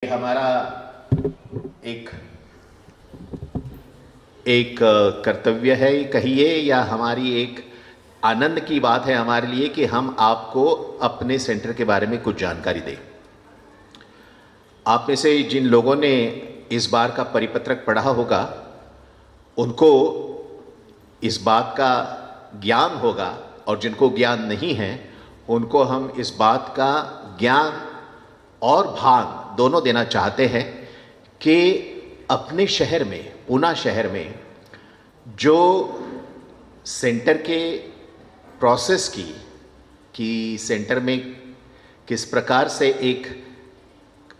हमारा एक एक कर्तव्य है कहिए, या हमारी एक आनंद की बात है हमारे लिए कि हम आपको अपने सेंटर के बारे में कुछ जानकारी दें। आप में से जिन लोगों ने इस बार का परिपत्रक पढ़ा होगा उनको इस बात का ज्ञान होगा, और जिनको ज्ञान नहीं है उनको हम इस बात का ज्ञान और भान दोनों देना चाहते हैं कि अपने शहर में, पूना शहर में जो सेंटर के प्रोसेस की सेंटर में किस प्रकार से एक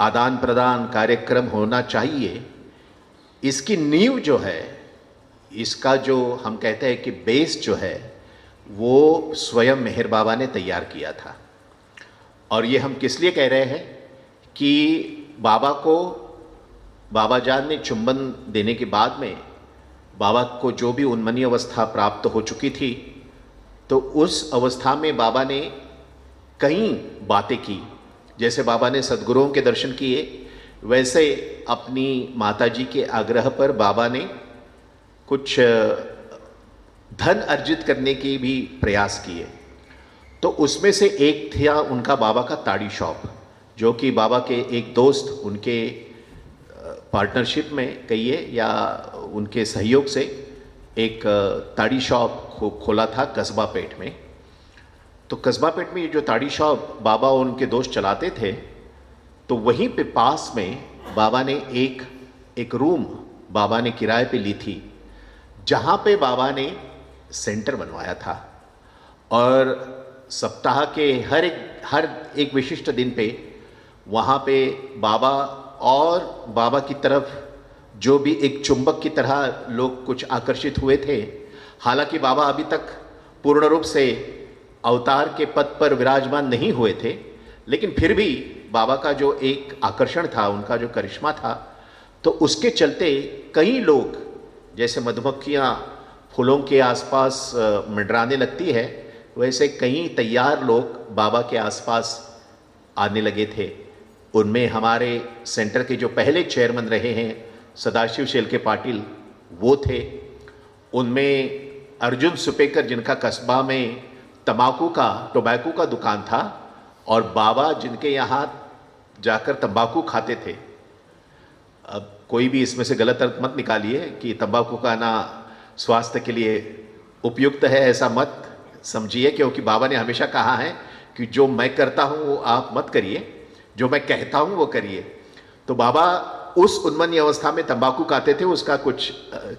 आदान प्रदान कार्यक्रम होना चाहिए, इसकी नींव जो है, इसका जो हम कहते हैं कि बेस जो है, वो स्वयं मेहर बाबा ने तैयार किया था। और ये हम किस लिए कह रहे हैं कि बाबा जान ने चुंबन देने के बाद में बाबा को जो भी उन्मनी अवस्था प्राप्त हो चुकी थी, तो उस अवस्था में बाबा ने कई बातें की। जैसे बाबा ने सद्गुरुओं के दर्शन किए, वैसे अपनी माताजी के आग्रह पर बाबा ने कुछ धन अर्जित करने के भी प्रयास किए। तो उसमें से एक था उनका बाबा का ताड़ी शॉप, जो कि बाबा के एक दोस्त उनके पार्टनरशिप में कहिए या उनके सहयोग से एक ताड़ी शॉप खोला था कस्बा पेट में। तो कस्बा पेट में ये जो ताड़ी शॉप बाबा और उनके दोस्त चलाते थे, तो वहीं पे पास में बाबा ने एक रूम बाबा ने किराए पे ली थी, जहाँ पे बाबा ने सेंटर बनवाया था। और सप्ताह के हर एक विशिष्ट दिन पे वहाँ पे बाबा और बाबा की तरफ जो भी एक चुंबक की तरह लोग कुछ आकर्षित हुए थे। हालांकि बाबा अभी तक पूर्ण रूप से अवतार के पद पर विराजमान नहीं हुए थे, लेकिन फिर भी बाबा का जो एक आकर्षण था, उनका जो करिश्मा था, तो उसके चलते कई लोग, जैसे मधुमक्खियाँ फूलों के आसपास मंडराने लगती है, वैसे कई तैयार लोग बाबा के आसपास आने लगे थे। उनमें हमारे सेंटर के जो पहले चेयरमैन रहे हैं सदाशिव शेलके पाटिल, वो थे। उनमें अर्जुन सुपेकर, जिनका कस्बा में टोबैको का दुकान था, और बाबा जिनके यहाँ जाकर तंबाकू खाते थे। अब कोई भी इसमें से गलत अर्थ मत निकालिए कि तंबाकू का ना स्वास्थ्य के लिए उपयुक्त है, ऐसा मत समझिए, क्योंकि बाबा ने हमेशा कहा है कि जो मैं करता हूँ वो आप मत करिए, जो मैं कहता हूँ वो करिए। तो बाबा उस उन्मनी अवस्था में तंबाकू खाते थे, उसका कुछ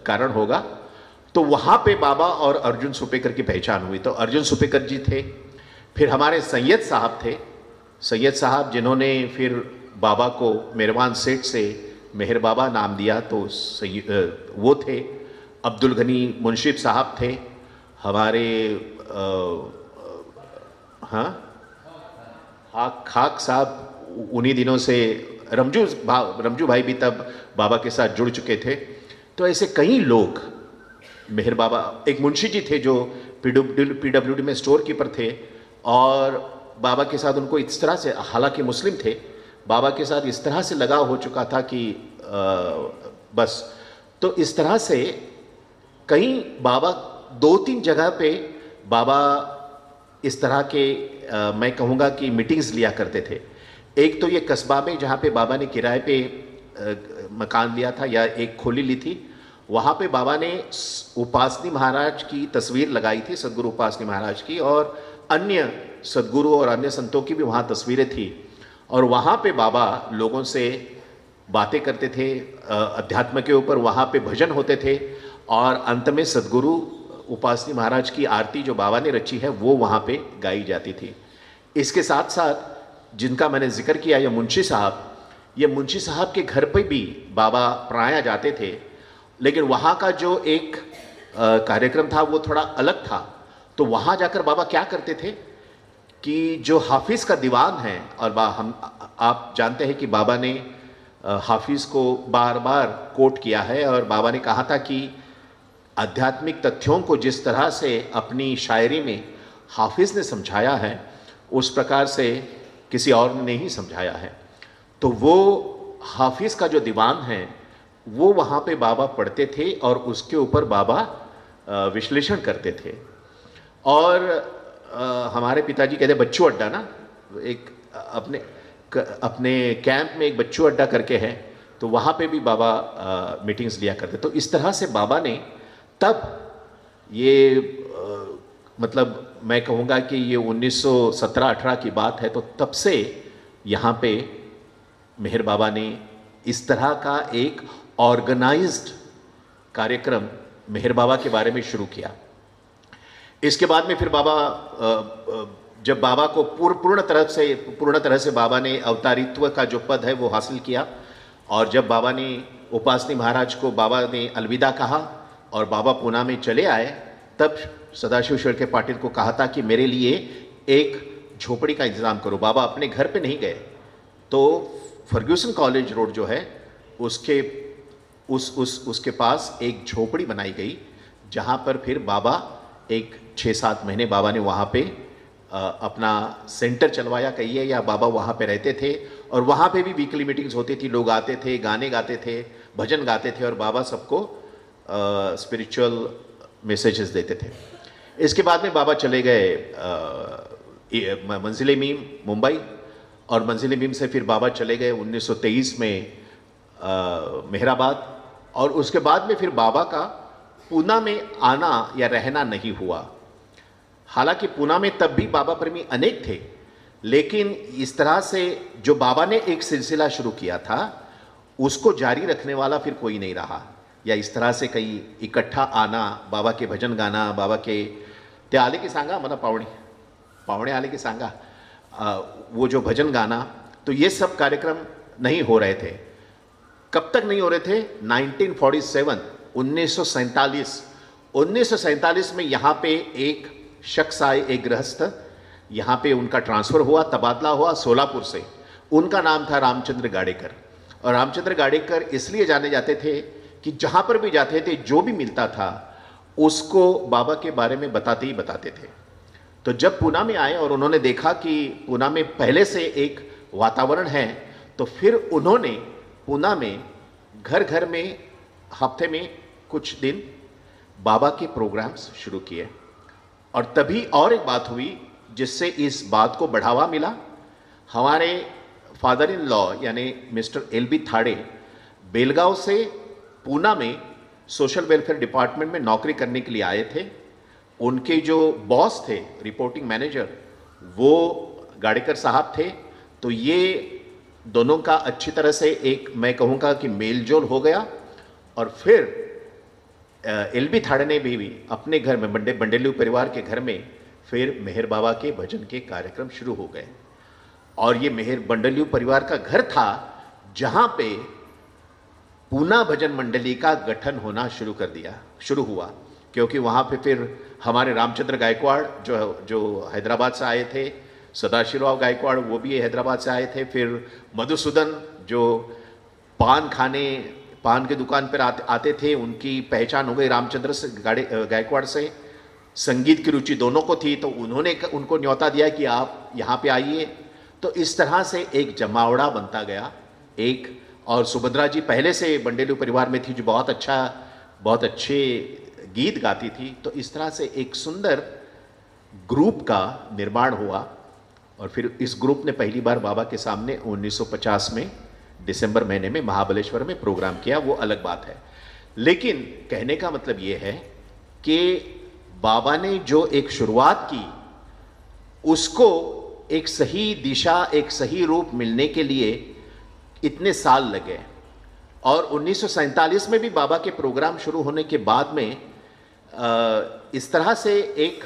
कारण होगा। तो वहाँ पे बाबा और अर्जुन सुपेकर की पहचान हुई। तो अर्जुन सुपेकर जी थे। फिर हमारे सैयद साहब थे, सैयद साहब जिन्होंने फिर बाबा को मेहरबान सेठ से मेहर बाबा नाम दिया, तो वो थे। अब्दुल गनी मुंशिफ साहब थे हमारे, खाक साहब उन्हीं दिनों से, रमजू भाई भी तब बाबा के साथ जुड़ चुके थे। तो ऐसे कई लोग, मेहर बाबा, एक मुंशी जी थे जो पीडब्ल्यूडी में स्टोर कीपर थे, और बाबा के साथ उनको इस तरह से, हालांकि मुस्लिम थे, बाबा के साथ इस तरह से लगाव हो चुका था कि बस। तो इस तरह से कई बाबा 2-3 जगह पे बाबा इस तरह के मैं कहूँगा कि मीटिंग्स लिया करते थे। एक तो ये कस्बा में जहाँ पे बाबा ने किराए पे मकान लिया था या एक खोली ली थी, वहाँ पे बाबा ने उपासनी महाराज की तस्वीर लगाई थी, सदगुरु उपासनी महाराज की, और अन्य सदगुरु और अन्य संतों की भी वहाँ तस्वीरें थी। और वहाँ पे बाबा लोगों से बातें करते थे अध्यात्म के ऊपर, वहाँ पे भजन होते थे, और अंत में सदगुरु उपासनी महाराज की आरती जो बाबा ने रची है वो वहाँ पे गाई जाती थी। इसके साथ साथ जिनका मैंने जिक्र किया, ये मुंशी साहब के घर पे भी बाबा प्राय जाते थे, लेकिन वहाँ का जो एक कार्यक्रम था वो थोड़ा अलग था। तो वहाँ जाकर बाबा क्या करते थे कि जो हाफिज़ का दीवान है, और आप जानते हैं कि बाबा ने हाफिज़ को बार बार कोट किया है, और बाबा ने कहा था कि आध्यात्मिक तथ्यों को जिस तरह से अपनी शायरी में हाफिज़ ने समझाया है, उस प्रकार से किसी और ने नहीं समझाया है। तो वो हाफिज़ का जो दीवान है वो वहाँ पे बाबा पढ़ते थे और उसके ऊपर बाबा विश्लेषण करते थे। और हमारे पिताजी कहते बच्चू अड्डा ना, एक अपने कैंप में एक बच्चू अड्डा करके है, तो वहाँ पे भी बाबा मीटिंग्स लिया करते। तो इस तरह से बाबा ने तब ये मतलब मैं कहूँगा कि ये 1917-18 की बात है, तो तब से यहाँ पे मेहर बाबा ने इस तरह का एक ऑर्गेनाइज्ड कार्यक्रम मेहर बाबा के बारे में शुरू किया। इसके बाद में फिर बाबा जब बाबा को पूर्ण तरह से बाबा ने अवतारित्व का जो पद है वो हासिल किया, और जब बाबा ने उपासनी महाराज को बाबा ने अलविदा कहा और बाबा पूना में चले आए, तब सदाशिव शेळके पाटिल को कहा था कि मेरे लिए एक झोपड़ी का इंतज़ाम करो। बाबा अपने घर पे नहीं गए, तो फर्ग्यूसन कॉलेज रोड जो है उसके पास एक झोपड़ी बनाई गई, जहाँ पर फिर बाबा एक 6-7 महीने बाबा ने वहाँ पे अपना सेंटर चलवाया कहिए, या बाबा वहाँ पे रहते थे। और वहाँ पे भी वीकली मीटिंग्स होती थी, लोग आते थे, गाने गाते थे, भजन गाते थे, और बाबा सबको स्पिरिचुअल मैसेजेस देते थे। इसके बाद में बाबा चले गए मंजिल मीम मुंबई, और मंजिल मीम से फिर बाबा चले गए 1923 में मेहराबाद, और उसके बाद में फिर बाबा का पूना में आना या रहना नहीं हुआ। हालांकि पूना में तब भी बाबा प्रेमी अनेक थे, लेकिन इस तरह से जो बाबा ने एक सिलसिला शुरू किया था उसको जारी रखने वाला फिर कोई नहीं रहा, या इस तरह से कई इकट्ठा आना, बाबा के भजन गाना, बाबा के ते आले की सांगा मना पावणे आले की सांगा, वो जो भजन गाना, तो ये सब कार्यक्रम नहीं हो रहे थे। कब तक नहीं हो रहे थे? 1947 में यहाँ पे एक शख्स आए, एक गृहस्थ, यहाँ पे उनका ट्रांसफ़र हुआ, तबादला हुआ सोलापुर से। उनका नाम था रामचंद्र गाडेकर, और रामचंद्र गाडेकर इसलिए जाने जाते थे कि जहाँ पर भी जाते थे जो भी मिलता था उसको बाबा के बारे में बताते ही बताते थे। तो जब पूना में आए और उन्होंने देखा कि पूना में पहले से एक वातावरण है, तो फिर उन्होंने पूना में घर घर में हफ्ते में कुछ दिन बाबा के प्रोग्राम्स शुरू किए। और तभी और एक बात हुई जिससे इस बात को बढ़ावा मिला। हमारे फादर इन लॉ यानी मिस्टर LB थाड़े बेलगांव से पूना में सोशल वेलफेयर डिपार्टमेंट में नौकरी करने के लिए आए थे। उनके जो बॉस थे, रिपोर्टिंग मैनेजर, वो गाडेकर साहब थे। तो ये दोनों का अच्छी तरह से एक मैं कहूँगा कि मेलजोल हो गया, और फिर LB थाड़े ने भी अपने घर में बंडेलू परिवार के घर में फिर मेहर बाबा के भजन के कार्यक्रम शुरू हो गए। और ये मेहर बंडेलू परिवार का घर था जहाँ पे पूना भजन मंडली का गठन होना शुरू हुआ, क्योंकि वहाँ पे फिर हमारे रामचंद्र गायकवाड़ जो हैदराबाद से आए थे, सदाशिवराव गायकवाड़ वो भी हैदराबाद से आए थे, फिर मधुसूदन जो पान की दुकान पर आते थे, उनकी पहचान हो गई रामचंद्र से गायकवाड़ से। संगीत की रुचि दोनों को थी, तो उन्होंने उनको न्योता दिया कि आप यहाँ पे आइए। तो इस तरह से एक जमावड़ा बनता गया एक। और सुभद्रा जी पहले से बंडेलू परिवार में थी, जो बहुत अच्छे गीत गाती थी। तो इस तरह से एक सुंदर ग्रुप का निर्माण हुआ, और फिर इस ग्रुप ने पहली बार बाबा के सामने 1950 में दिसंबर महीने में महाबलेश्वर में प्रोग्राम किया, वो अलग बात है। लेकिन कहने का मतलब ये है कि बाबा ने जो एक शुरुआत की, उसको एक सही दिशा, एक सही रूप मिलने के लिए इतने साल लगे। और 1947 में भी बाबा के प्रोग्राम शुरू होने के बाद में इस तरह से एक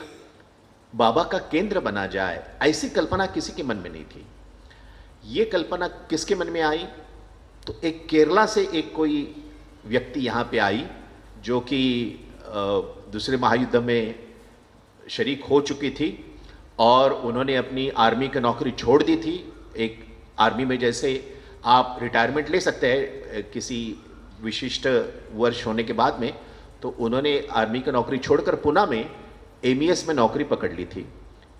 बाबा का केंद्र बना जाए, ऐसी कल्पना किसी के मन में नहीं थी। ये कल्पना किसके मन में आई? तो एक केरला से एक कोई व्यक्ति यहाँ पे आई, जो कि दूसरे महायुद्ध में शरीक हो चुकी थी, और उन्होंने अपनी आर्मी की नौकरी छोड़ दी थी। एक आर्मी में जैसे आप रिटायरमेंट ले सकते हैं किसी विशिष्ट वर्ष होने के बाद में, तो उन्होंने आर्मी की नौकरी छोड़कर पुणे में MES में नौकरी पकड़ ली थी।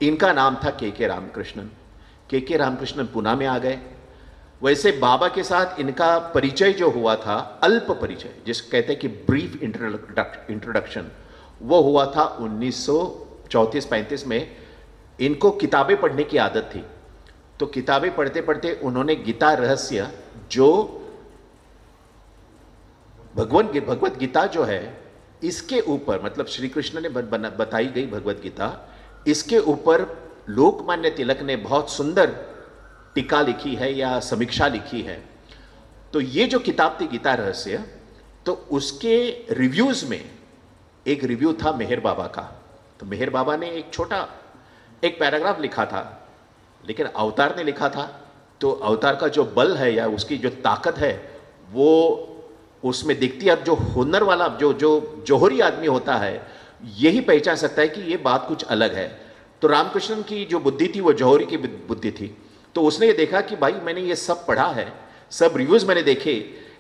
इनका नाम था KK रामकृष्णन। KK रामकृष्णन पुणे में आ गए। वैसे बाबा के साथ इनका परिचय जो हुआ था, अल्प परिचय, जिसको कहते हैं कि ब्रीफ इंट्रोडक्शन, वो हुआ था 1934-35 में। इनको किताबें पढ़ने की आदत थी, तो किताबें पढ़ते पढ़ते उन्होंने गीता रहस्य, जो भगवत गीता जो है, इसके ऊपर, मतलब श्री कृष्ण ने बताई गई भगवत गीता, इसके ऊपर लोकमान्य तिलक ने बहुत सुंदर टीका लिखी है या समीक्षा लिखी है। तो ये जो किताब थी गीता रहस्य, तो उसके रिव्यूज में एक रिव्यू था मेहर बाबा का। तो मेहर बाबा ने एक छोटा एक पैराग्राफ लिखा था, लेकिन अवतार ने लिखा था, तो अवतार का जो बल है या उसकी जो ताकत है वो उसमें दिखती है। अब जो हुनर वाला जो जौहरी आदमी होता है, यही पहचान सकता है कि ये बात कुछ अलग है। तो रामकृष्ण की जो बुद्धि थी वो जौहरी की बुद्धि थी। तो उसने ये देखा कि भाई मैंने ये सब पढ़ा है, सब रिव्यूज मैंने देखे,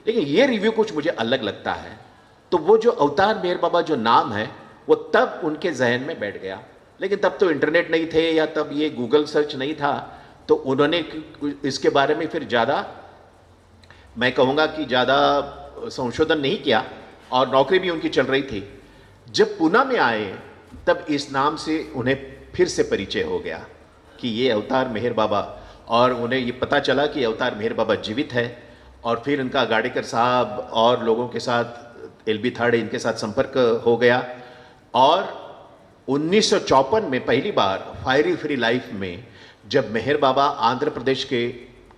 लेकिन ये रिव्यू कुछ मुझे अलग लगता है। तो वो जो अवतार मेहर बाबा जो नाम है, वो तब उनके जहन में बैठ गया। लेकिन तब तो इंटरनेट नहीं थे या तब ये गूगल सर्च नहीं था, तो उन्होंने इसके बारे में फिर ज़्यादा, मैं कहूँगा कि ज़्यादा संशोधन नहीं किया, और नौकरी भी उनकी चल रही थी। जब पूना में आए तब इस नाम से उन्हें फिर से परिचय हो गया कि ये अवतार मेहर बाबा, और उन्हें ये पता चला कि अवतार मेहर बाबा जीवित है। और फिर इनका गाड़ेकर साहब और लोगों के साथ, एल बी थाड़े, इनके साथ संपर्क हो गया। और 1954 में पहली बार फायरी फ्री लाइफ में जब मेहर बाबा आंध्र प्रदेश के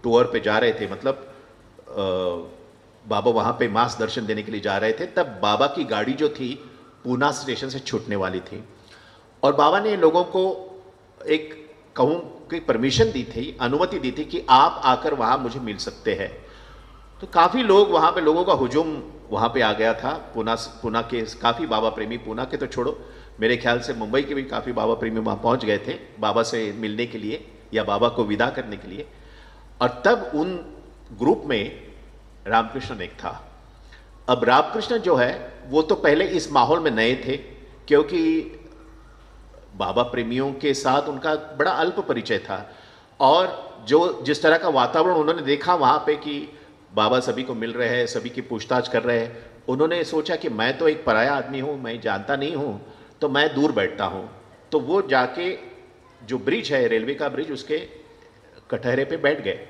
टूर पे जा रहे थे, मतलब बाबा वहाँ पे मास दर्शन देने के लिए जा रहे थे, तब बाबा की गाड़ी जो थी पूना स्टेशन से छूटने वाली थी, और बाबा ने लोगों को एक कहूँ कि परमिशन दी थी, अनुमति दी थी कि आप आकर वहाँ मुझे मिल सकते हैं। तो काफ़ी लोग वहाँ पे, लोगों का हुजूम वहाँ पे आ गया था। पूना के काफ़ी बाबा प्रेमी, पूना के तो छोड़ो, मेरे ख्याल से मुंबई के भी काफ़ी बाबा प्रेमी वहाँ पहुँच गए थे बाबा से मिलने के लिए या बाबा को विदा करने के लिए। और तब उन ग्रुप में रामकृष्ण एक था। अब रामकृष्ण जो है वो तो पहले इस माहौल में नए थे, क्योंकि बाबा प्रेमियों के साथ उनका बड़ा अल्प परिचय था, और जो जिस तरह का वातावरण उन्होंने देखा वहाँ पे कि बाबा सभी को मिल रहे हैं, सभी की पूछताछ कर रहे हैं, उन्होंने सोचा कि मैं तो एक पराया आदमी हूँ, मैं जानता नहीं हूँ, तो मैं दूर बैठता हूँ। तो वो जाके जो ब्रिज है, रेलवे का ब्रिज, उसके कटहरे पे बैठ गए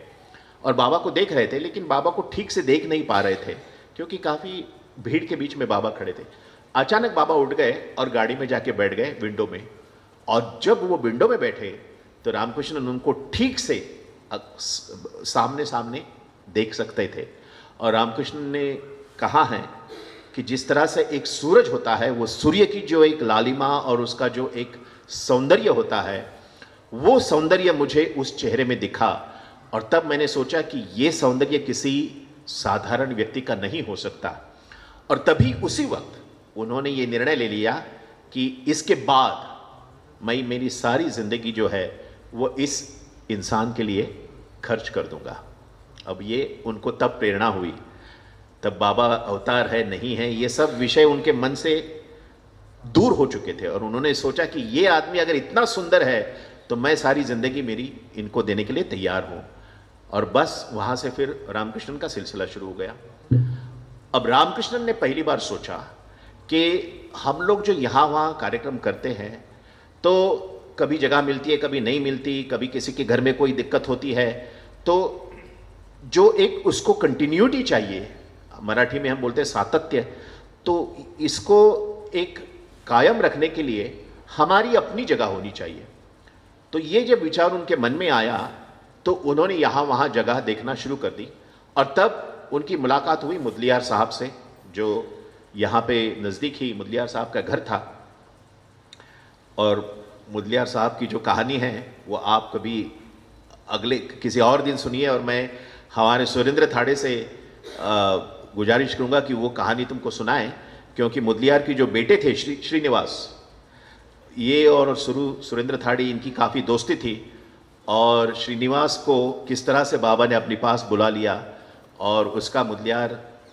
और बाबा को देख रहे थे, लेकिन बाबा को ठीक से देख नहीं पा रहे थे क्योंकि काफ़ी भीड़ के बीच में बाबा खड़े थे। अचानक बाबा उठ गए और गाड़ी में जाके बैठ गए विंडो में, और जब वो विंडो में बैठे तो रामकृष्ण उनको ठीक से सामने सामने देख सकते थे। और रामकृष्ण ने कहा है कि जिस तरह से एक सूरज होता है, वो सूर्य की जो एक लालिमा और उसका जो एक सौंदर्य होता है, वो सौंदर्य मुझे उस चेहरे में दिखा। और तब मैंने सोचा कि ये सौंदर्य किसी साधारण व्यक्ति का नहीं हो सकता। और तभी उसी वक्त उन्होंने ये निर्णय ले लिया कि इसके बाद मैं मेरी सारी जिंदगी जो है वो इस इंसान के लिए खर्च कर दूंगा। अब ये उनको तब प्रेरणा हुई, तब बाबा अवतार है नहीं है, ये सब विषय उनके मन से दूर हो चुके थे, और उन्होंने सोचा कि ये आदमी अगर इतना सुंदर है तो मैं सारी जिंदगी मेरी इनको देने के लिए तैयार हूं। और बस वहां से फिर रामकृष्ण का सिलसिला शुरू हो गया। अब रामकृष्ण ने पहली बार सोचा कि हम लोग जो यहाँ वहाँ कार्यक्रम करते हैं, तो कभी जगह मिलती है, कभी नहीं मिलती, कभी किसी के घर में कोई दिक्कत होती है, तो जो एक उसको कंटिन्यूटी चाहिए, मराठी में हम बोलते हैं सातत्य, तो इसको एक कायम रखने के लिए हमारी अपनी जगह होनी चाहिए। तो ये जब विचार उनके मन में आया तो उन्होंने यहाँ वहाँ जगह देखना शुरू कर दी, और तब उनकी मुलाकात हुई मुदलियार साहब से, जो यहाँ पे नज़दीक ही मुदलियार साहब का घर था। और मुदलियार साहब की जो कहानी है वो आप कभी अगले किसी और दिन सुनिए, और मैं हमारे सुरेंद्र थाड़े से गुजारिश करूँगा कि वो कहानी तुमको सुनाएं, क्योंकि मुदलियार की जो बेटे थे श्रीनिवास, ये और सुरेंद्र थाड़ी, इनकी काफ़ी दोस्ती थी। और श्रीनिवास को किस तरह से बाबा ने अपने पास बुला लिया और उसका मुदलियार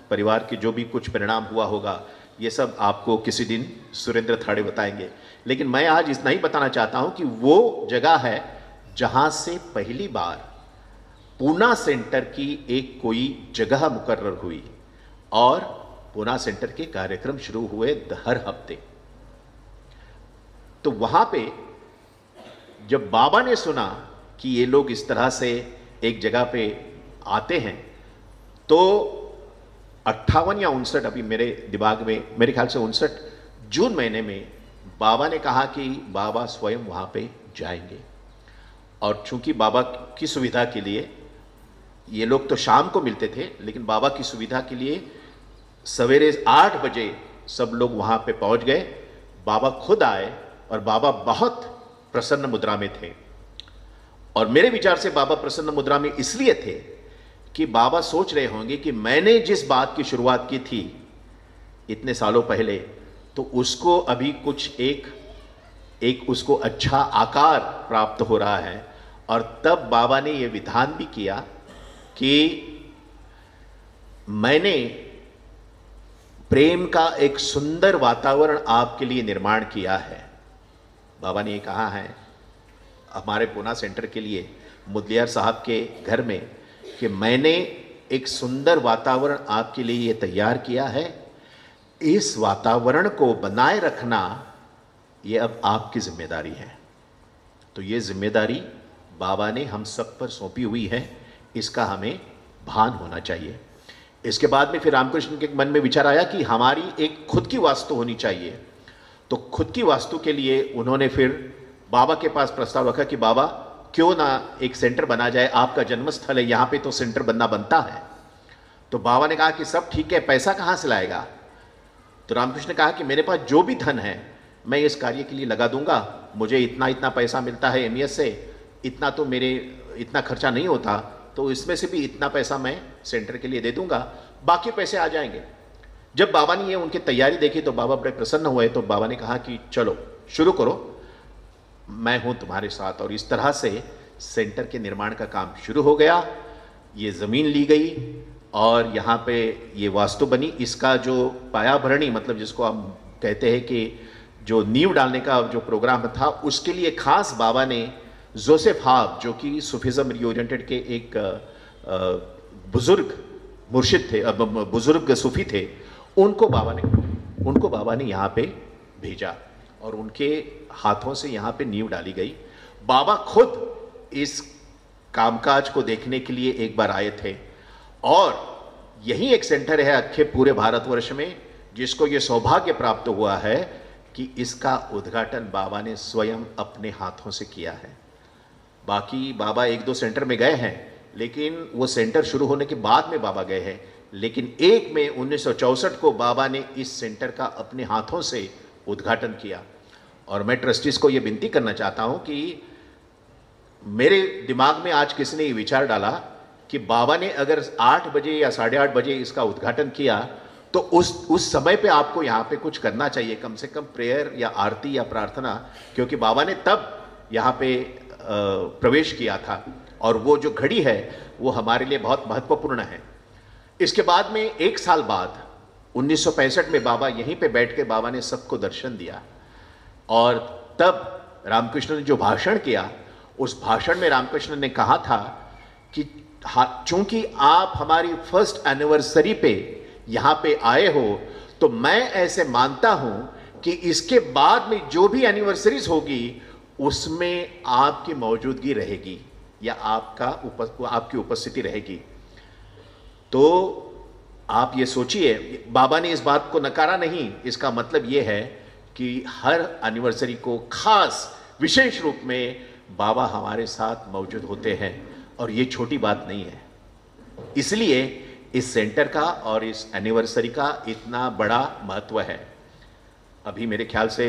परिवार की जो भी कुछ परिणाम हुआ होगा, ये सब आपको किसी दिन सुरेंद्र थाड़े बताएंगे। लेकिन मैं आज इतना ही बताना चाहता हूँ कि वो जगह है जहाँ से पहली बार पूना सेंटर की एक कोई जगह मुकर्रर हुई और पूना सेंटर के कार्यक्रम शुरू हुए हर हफ्ते। तो वहां पे जब बाबा ने सुना कि ये लोग इस तरह से एक जगह पे आते हैं, तो 58 या 59, अभी मेरे दिमाग में, मेरे ख्याल से 59 जून महीने में बाबा ने कहा कि बाबा स्वयं वहां पे जाएंगे। और चूंकि बाबा की सुविधा के लिए ये लोग तो शाम को मिलते थे, लेकिन बाबा की सुविधा के लिए सवेरे 8 बजे सब लोग वहां पे पहुंच गए। बाबा खुद आए और बाबा बहुत प्रसन्न मुद्रा में थे। और मेरे विचार से बाबा प्रसन्न मुद्रा में इसलिए थे कि बाबा सोच रहे होंगे कि मैंने जिस बात की शुरुआत की थी इतने सालों पहले, तो उसको अभी कुछ एक उसको अच्छा आकार प्राप्त हो रहा है। और तब बाबा ने यह विधान भी किया कि मैंने प्रेम का एक सुंदर वातावरण आपके लिए निर्माण किया है। बाबा ने ये कहा है हमारे पूना सेंटर के लिए मुदलियार साहब के घर में कि मैंने एक सुंदर वातावरण आपके लिए ये तैयार किया है, इस वातावरण को बनाए रखना ये अब आपकी जिम्मेदारी है। तो ये जिम्मेदारी बाबा ने हम सब पर सौंपी हुई है, इसका हमें भान होना चाहिए। इसके बाद में फिर रामकृष्ण के मन में विचार आया कि हमारी एक खुद की वास्तु होनी चाहिए। तो खुद की वास्तु के लिए उन्होंने फिर बाबा के पास प्रस्ताव रखा कि बाबा क्यों ना एक सेंटर बना जाए, आपका जन्मस्थल है, यहाँ पे तो सेंटर बनता है। तो बाबा ने कहा कि सब ठीक है, पैसा कहाँ से लाएगा? तो रामकृष्ण ने कहा कि मेरे पास जो भी धन है मैं इस कार्य के लिए लगा दूंगा, मुझे इतना पैसा मिलता है एमईएस से, इतना तो मेरे इतना खर्चा नहीं होता, तो इसमें से भी इतना पैसा मैं सेंटर के लिए दे दूंगा, बाकी पैसे आ जाएंगे। जब बाबा ने ये उनकी तैयारी देखी तो बाबा बड़े प्रसन्न हुए। तो बाबा ने कहा कि चलो शुरू करो, मैं हूं तुम्हारे साथ। और इस तरह से सेंटर के निर्माण का काम शुरू हो गया। ये ज़मीन ली गई और यहाँ पे ये वास्तु बनी। इसका जो पायाभरणी, मतलब जिसको हम कहते हैं कि जो नींव डालने का जो प्रोग्राम था, उसके लिए खास बाबा ने जोसेफ हाब, जो कि सूफिज्म रिओरिएंटेड के एक बुजुर्ग मुर्शिद थे, बुजुर्ग सूफी थे, उनको बाबा ने यहाँ पे भेजा और उनके हाथों से यहाँ पे नींव डाली गई। बाबा खुद इस कामकाज को देखने के लिए एक बार आए थे और यही एक सेंटर है अखे पूरे भारतवर्ष में जिसको ये सौभाग्य प्राप्त हुआ है कि इसका उद्घाटन बाबा ने स्वयं अपने हाथों से किया है। बाकी बाबा 1-2 सेंटर में गए हैं, लेकिन वो सेंटर शुरू होने के बाद में बाबा गए हैं। लेकिन 1 मई 1964 को बाबा ने इस सेंटर का अपने हाथों से उद्घाटन किया। और मैं ट्रस्टीज को ये विनती करना चाहता हूँ कि मेरे दिमाग में आज किसी ने ये विचार डाला कि बाबा ने अगर 8 बजे या 8:30 बजे इसका उद्घाटन किया तो उस समय पे आपको यहाँ पे कुछ करना चाहिए, कम से कम प्रेयर या आरती या प्रार्थना, क्योंकि बाबा ने तब यहाँ पे प्रवेश किया था और वो जो घड़ी है वो हमारे लिए बहुत महत्वपूर्ण है। इसके बाद में 1 साल बाद 1965 में बाबा यहीं पे बैठ के बाबा ने सबको दर्शन दिया और तब रामकृष्ण ने जो भाषण किया, उस भाषण में रामकृष्ण ने कहा था कि चूंकि आप हमारी फर्स्ट एनिवर्सरी पे यहाँ पे आए हो, तो मैं ऐसे मानता हूं कि इसके बाद में जो भी एनिवर्सरीज होगी उसमें आपकी मौजूदगी रहेगी या आपकी उपस्थिति रहेगी। तो आप ये सोचिए, बाबा ने इस बात को नकारा नहीं। इसका मतलब ये है कि हर एनिवर्सरी को खास विशेष रूप में बाबा हमारे साथ मौजूद होते हैं और ये छोटी बात नहीं है। इसलिए इस सेंटर का और इस एनिवर्सरी का इतना बड़ा महत्व है। अभी मेरे ख्याल से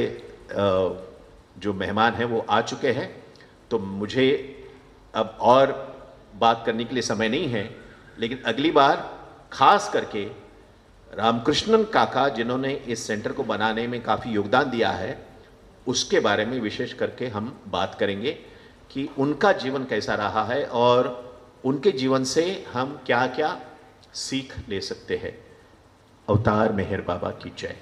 जो मेहमान हैं वो आ चुके हैं, तो मुझे अब और बात करने के लिए समय नहीं है, लेकिन अगली बार खास करके रामकृष्णन काका जिन्होंने इस सेंटर को बनाने में काफ़ी योगदान दिया है, उसके बारे में विशेष करके हम बात करेंगे कि उनका जीवन कैसा रहा है और उनके जीवन से हम क्या क्या सीख ले सकते हैं। अवतार मेहर बाबा की जय।